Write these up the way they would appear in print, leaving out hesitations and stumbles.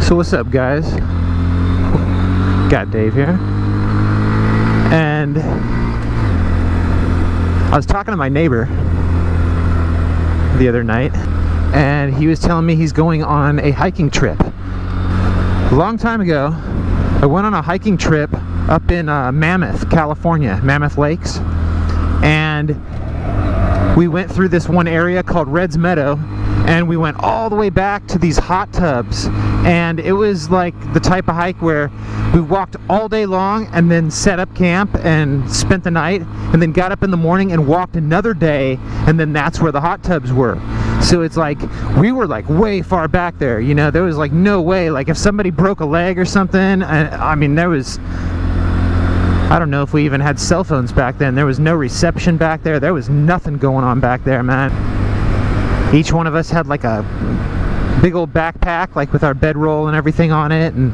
So what's up, guys? GotDave here. And I was talking to my neighbor the other night, and he was telling me he's going on a hiking trip. A long time ago, I went on a hiking trip up in Mammoth, California, Mammoth Lakes, and we went through this one area called Red's Meadow, and we went all the way back to these hot tubs. And it was like the type of hike where we walked all day long and then set up camp and spent the night, and then got up in the morning and walked another day, and then that's where the hot tubs were. So it's like we were like way far back there, you know. There was like no way, like if somebody broke a leg or something, I mean, there was, I don't know if we even had cell phones back then. There was no reception back there. There was nothing going on back there, man. Each one of us had like a big old backpack, like with our bedroll and everything on it, and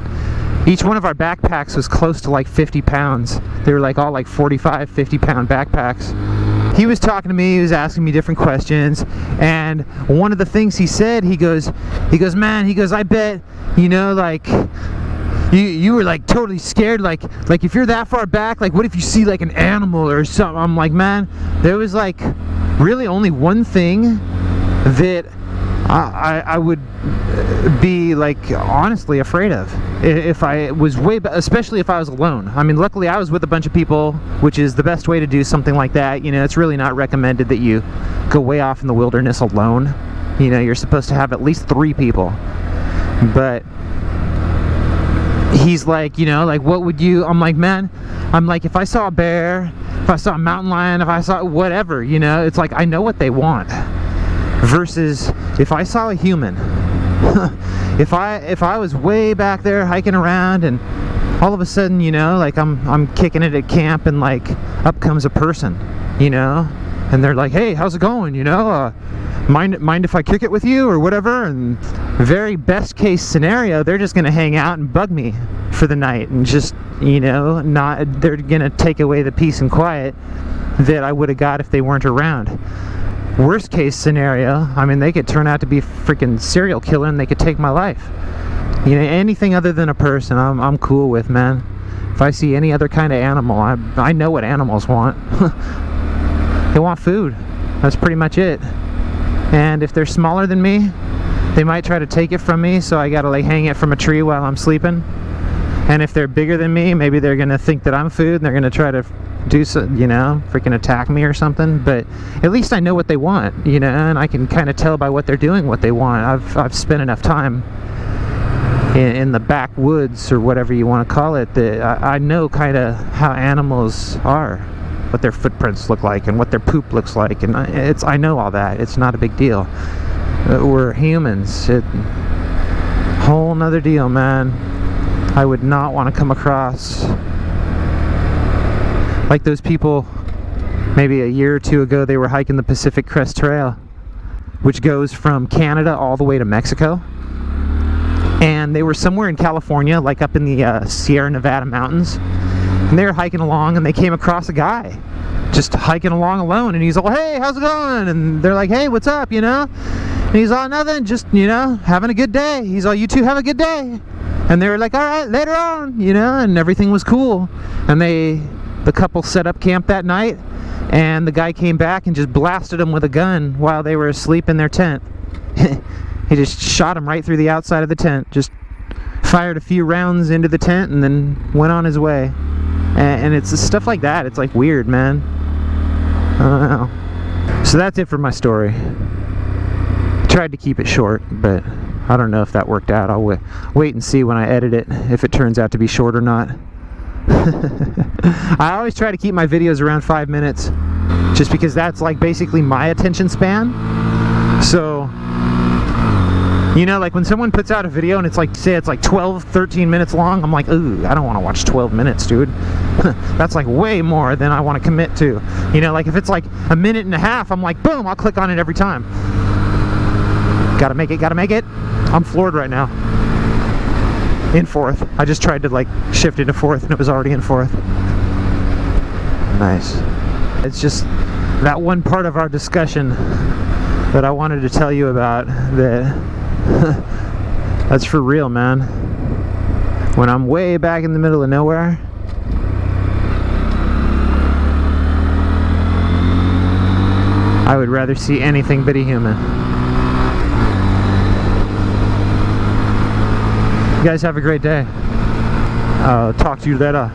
each one of our backpacks was close to like 50 pounds. They were like all like 45, 50-pound backpacks. He was talking to me, he was asking me different questions, and one of the things he said, he goes, man, he goes, I bet, you know, like, you were like totally scared, like if you're that far back, like what if you see like an animal or something? I'm like, man, there was like really only one thing that I would be like honestly afraid of if I was especially if I was alone. I mean, luckily I was with a bunch of people, which is the best way to do something like that. You know, it's really not recommended that you go way off in the wilderness alone. You know, you're supposed to have at least 3 people. But he's like, you know, like what would you, I'm like, man, I'm like, if I saw a bear, if I saw a mountain lion, if I saw whatever, you know, it's like I know what they want. Versus if I saw a human, if I was way back there hiking around, and all of a sudden, you know, like I'm kicking it at camp, and like up comes a person, you know, and they're like, hey, how's it going, you know, mind if I kick it with you or whatever. And very best case scenario, they're just gonna hang out and bug me for the night, and just, you know, they're gonna take away the peace and quiet that I would have got if they weren't around. Worst case scenario, I mean, they could turn out to be a freaking serial killer and they could take my life. You know, anything other than a person, I'm cool with, man. If I see any other kind of animal, I know what animals want. They want food. That's pretty much it. And if they're smaller than me, they might try to take it from me, so I gotta like hang it from a tree while I'm sleeping. And if they're bigger than me, maybe they're gonna think that I'm food and they're gonna try to do so, you know, freaking attack me or something. But at least I know what they want, you know, and I can kind of tell by what they're doing what they want. I've spent enough time in the backwoods, or whatever you want to call it, that I know kind of how animals are, what their footprints look like and what their poop looks like, and I know all that. It's not a big deal. We're humans. Whole nother deal, man. I would not want to come across like those people. Maybe a year or 2 ago, they were hiking the Pacific Crest Trail, which goes from Canada all the way to Mexico. And they were somewhere in California, like up in the Sierra Nevada mountains. And they were hiking along, and they came across a guy just hiking along alone. And he's all, hey, how's it going? And they're like, hey, what's up, you know? And he's all, nothing, just, you know, having a good day. He's all, you two have a good day. And they were like, all right, later on, you know, and everything was cool. And the couple set up camp that night, and the guy came back and just blasted them with a gun while they were asleep in their tent. He just shot them right through the outside of the tent, just fired a few rounds into the tent, and then went on his way. And it's stuff like that. It's like weird, man. I don't know. So that's it for my story. Tried to keep it short, but I don't know if that worked out. I'll wait and see when I edit it if it turns out to be short or not. I always try to keep my videos around 5 minutes, just because that's like basically my attention span. So, you know, like when someone puts out a video and it's like, say it's like 12, 13 minutes long, I'm like, ooh, I don't want to watch 12 minutes, dude. That's like way more than I want to commit to. You know, like if it's like a minute and a half, I'm like, boom, I'll click on it every time. Gotta make it, gotta make it. I'm floored right now. In 4th. I just tried to like shift into 4th and it was already in 4th. Nice. It's just that one part of our discussion that I wanted to tell you about, that That's for real, man. When I'm way back in the middle of nowhere, I would rather see anything but a human. You guys have a great day. I'll talk to you later.